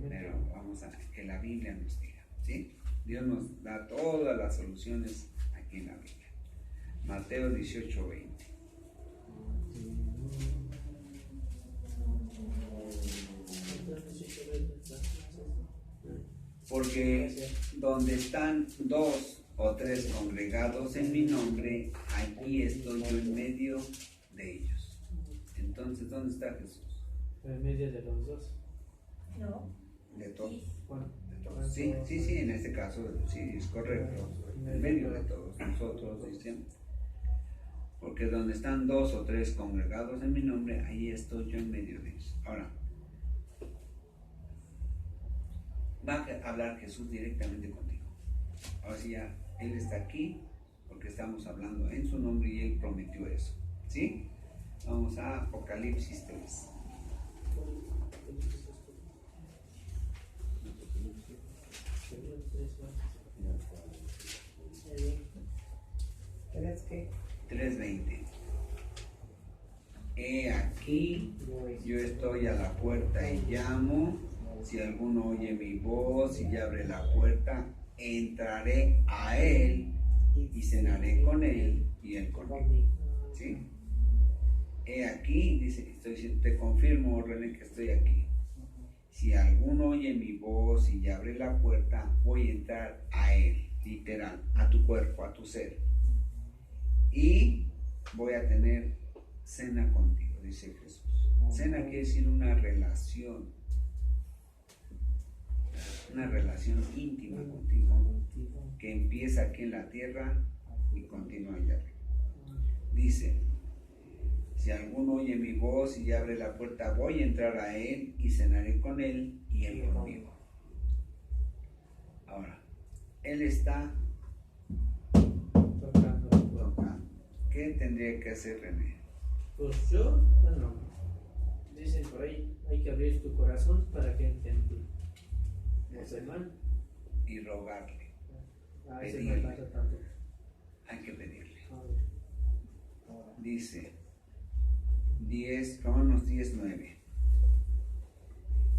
Pero vamos a que la Biblia nos diga, ¿sí? Dios nos da todas las soluciones aquí en la Biblia. Mateo 18:20. Porque donde están 2 o 3 congregados en mi nombre, allí estoy yo en medio de ellos. Entonces, ¿dónde está Jesús? En medio de los dos. No. De todos. Bueno, De todos. Sí, en este caso sí es correcto. En medio de todos nosotros, dicen. Porque donde están 2 o 3 congregados en mi nombre, ahí estoy yo en medio de ellos. Ahora, va a hablar Jesús directamente contigo. Ahora sí, ya Él está aquí porque estamos hablando en su nombre y Él prometió eso. ¿Sí? Vamos a Apocalipsis 3. Yo estoy a la puerta y llamo. Si alguno oye mi voz y abre la puerta, entraré a él y cenaré con él y él conmigo. ¿Sí? He aquí, dice, te confirmo, René, que estoy aquí. Si alguno oye mi voz y abre la puerta, voy a entrar a él, literal, a tu cuerpo, a tu ser. Y voy a tener cena contigo, dice Jesús. Cena quiere decir una relación íntima contigo, que empieza aquí en la tierra y continúa allá arriba. Dice, si alguno oye mi voz y abre la puerta, voy a entrar a él y cenaré con él y él conmigo. Ahora, él está tocando. ¿Qué tendría que hacer René? Pues yo, bueno, dicen por ahí, hay que abrir tu corazón para que entienda. Hermano, Y rogarle. a veces me pasa tanto. Hay que pedirle. A ver. Dice Romanos 10:9,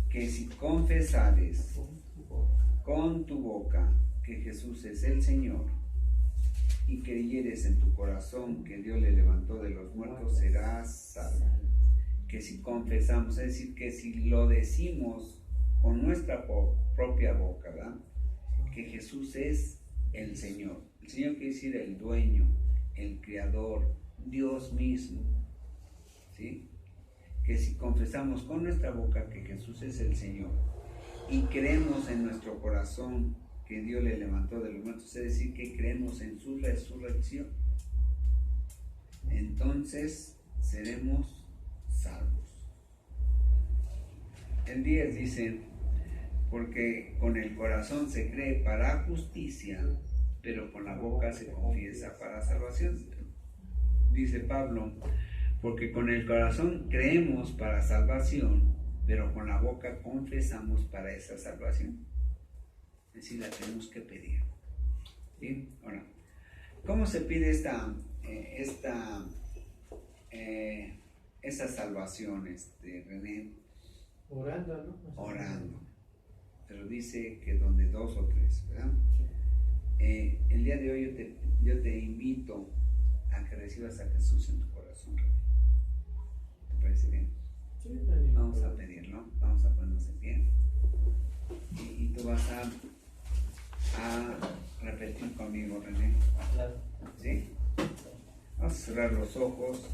que si confesares con tu boca que Jesús es el Señor y creyeres en tu corazón que Dios le levantó de los muertos, serás salvo. Que si confesamos, es decir, que si lo decimos con nuestra propia boca, ¿verdad? Que Jesús es el Señor. El Señor quiere decir el dueño, el creador, Dios mismo. ¿Sí? Que si confesamos con nuestra boca que Jesús es el Señor y creemos en nuestro corazón que Dios le levantó de los muertos, es decir, que creemos en su resurrección, entonces seremos salvos. El 10 dice, porque con el corazón se cree para justicia, pero con la boca se confiesa para salvación. Dice Pablo, porque con el corazón creemos para salvación, pero con la boca confesamos para esa salvación. Es decir, la tenemos que pedir. ¿Sí? Ahora, ¿cómo se pide esta salvación, René? Orando, ¿no? Orando. Pero dice que donde dos o tres, ¿verdad? El día de hoy yo te invito a que recibas a Jesús en tu corazón, René. ¿Te parece bien? Sí, no hay ningún Vamos a problema. pedirlo, vamos a ponernos en pie. Y tú vas a repetir conmigo, René. Claro. ¿Sí? Vamos a cerrar los ojos.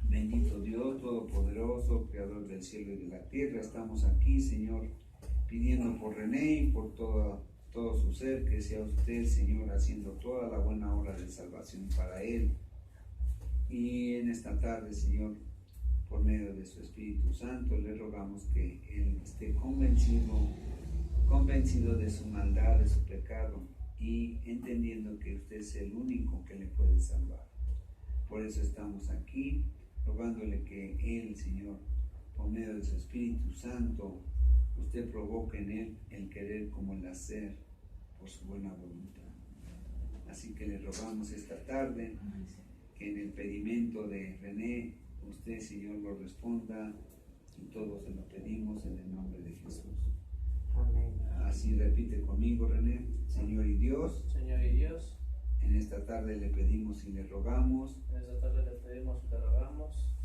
Bendito Dios, Todopoderoso, Creador del cielo y de la tierra, estamos aquí, Señor, pidiendo por René y por todo su ser, que sea usted, Señor, haciendo toda la buena obra de salvación para él. Y en esta tarde, Señor, por medio de su Espíritu Santo, le rogamos que él esté convencido de su maldad, de su pecado, y entendiendo que usted es el único que le puede salvar. Por eso estamos aquí, rogándole que él, Señor, por medio de su Espíritu Santo, usted provoque en él el querer como el hacer por su buena voluntad. Así que le rogamos esta tarde que en el pedimento de René, usted, Señor, lo responda, y todos se lo pedimos en el nombre de Jesús. Amén. Así repite conmigo, René. Señor y Dios, Señor y Dios, en esta tarde le pedimos y le rogamos en esta tarde le pedimos y le rogamos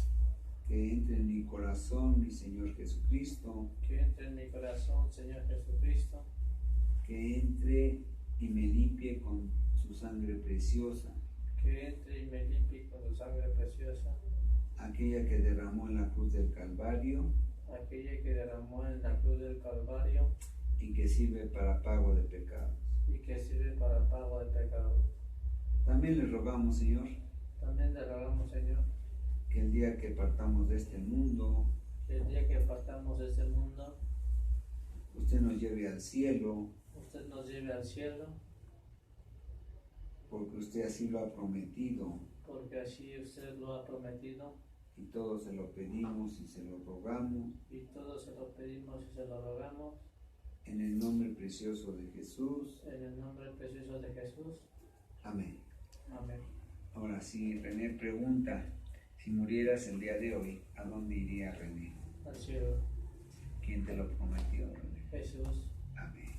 que entre en mi corazón, mi Señor Jesucristo, que entre en mi corazón, Señor Jesucristo, que entre y me limpie con su sangre preciosa, que entre y me limpie con su sangre preciosa, aquella que derramó en la cruz del Calvario aquella que derramó en la cruz del Calvario y que sirve para pago de pecados. y que sirve para pago de pecado. También le rogamos, Señor, También le rogamos, Señor, que el día que partamos de este mundo, que el día que partamos de este mundo, usted nos lleve al cielo, usted nos lleve al cielo, porque usted así lo ha prometido, porque así usted lo ha prometido, y todos se lo pedimos y se lo rogamos, y todos se lo pedimos y se lo rogamos, en el nombre precioso de Jesús. en el nombre precioso de Jesús. Amén. Amén. Ahora sí, René pregunta, Si murieras el día de hoy, ¿a dónde iría René? Al cielo. ¿Quién te lo prometió, René? Jesús. Amén.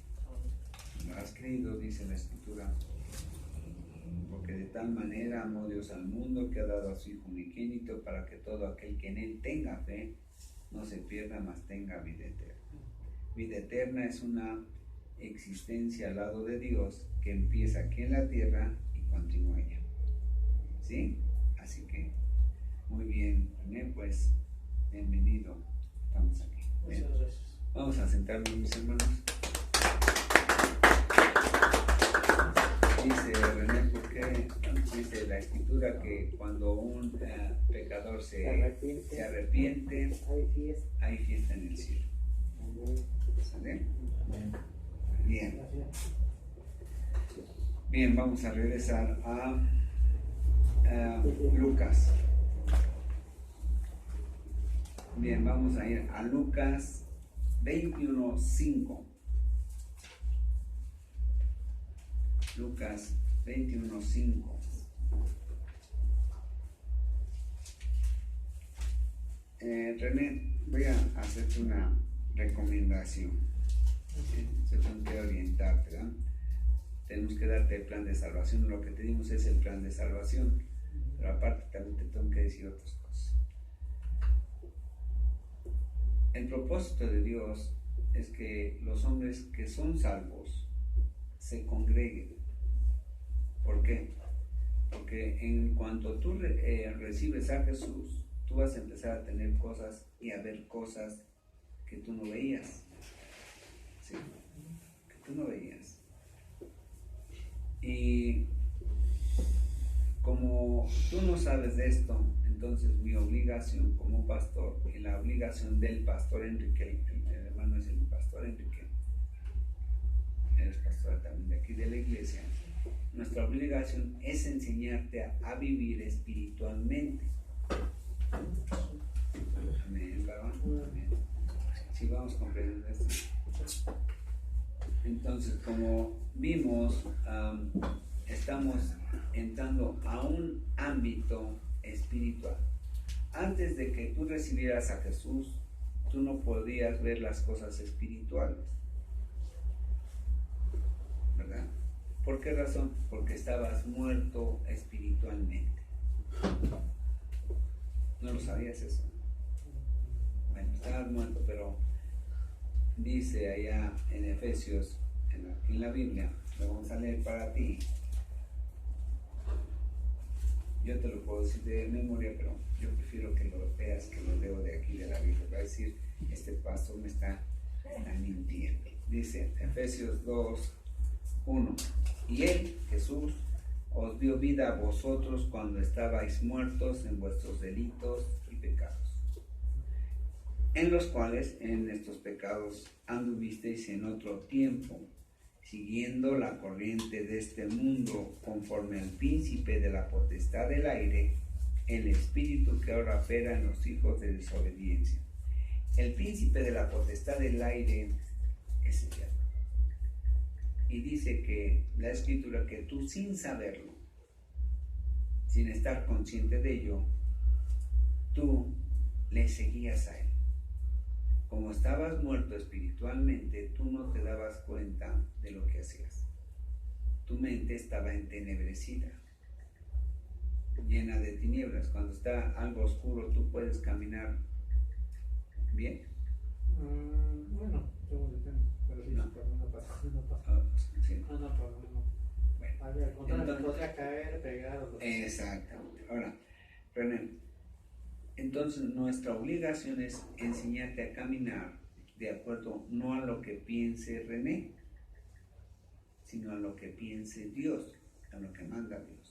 ¿Lo has creído? Dice la Escritura. Porque de tal manera amó Dios al mundo que ha dado a su Hijo unigénito para que todo aquel que en él tenga fe no se pierda, mas tenga vida eterna. Vida eterna es una existencia al lado de Dios que empieza aquí en la tierra y continúa allá. ¿Sí? Así que, muy bien, René, pues, bienvenido. Estamos aquí. Bien. Muchas gracias. Vamos a sentarnos, mis hermanos. Dice René, ¿por qué? Dice la Escritura que cuando un pecador se arrepiente, Hay fiesta. hay fiesta en el cielo. Amén. ¿Sale? Bien. Gracias. Bien, vamos a regresar a Lucas. Bien, vamos a ir a Lucas 21:5. Lucas 21:5. René, voy a hacerte una recomendación. Se tengo que orientarte, ¿verdad? Tenemos que darte el plan de salvación. Lo que te dimos es el plan de salvación, pero aparte también te tengo que decir otras cosas. El propósito de Dios es que los hombres que son salvos se congreguen. ¿Por qué? Porque en cuanto tú recibes a Jesús, tú vas a empezar a tener cosas y a ver cosas que tú no veías. ¿Sí? Que tú no veías. Y como tú no sabes de esto, entonces mi obligación como pastor y la obligación del pastor Enrique, el hermano es el pastor Enrique, eres pastor también de aquí de la iglesia, nuestra obligación es enseñarte a vivir espiritualmente. Amén, ¿verdad? Amén. Sí, vamos comprendiendo esto. Entonces, como vimos, estamos entrando a un ámbito espiritual. Antes de que tú recibieras a Jesús, tú no podías ver las cosas espirituales, ¿verdad? ¿Por qué razón? Porque estabas muerto espiritualmente. ¿No lo sabías eso? Bueno, estabas muerto, pero dice allá en Efesios, en la Biblia, lo vamos a leer para ti. Yo te lo puedo decir de memoria, pero yo prefiero que lo veas, que lo leo de aquí de la Biblia. Va a decir, este pastor me está mintiendo. Dice Efesios 2:1. Y él, Jesús, os dio vida a vosotros cuando estabais muertos en vuestros delitos y pecados, en los cuales en estos pecados anduvisteis en otro tiempo, siguiendo la corriente de este mundo, conforme al príncipe de la potestad del aire, el espíritu que ahora opera en los hijos de desobediencia. El príncipe de la potestad del aire es el diablo. Y dice que la Escritura que tú, sin saberlo, sin estar consciente de ello, tú le seguías a él. Como estabas muerto espiritualmente, tú no te dabas cuenta de lo que hacías. Tu mente estaba entenebrecida, llena de tinieblas. Cuando está algo oscuro, tú puedes caminar bien. Bueno, todo depende. Pero sí, No. pero no pasa. No pasa. Sí. No, no, pero no. Bueno, A ver, al contrario, entonces- podría caer, pegar o lo que sea. exactamente. Ahora, René, entonces nuestra obligación es enseñarte a caminar de acuerdo no a lo que piense René, sino a lo que piense Dios, a lo que manda Dios.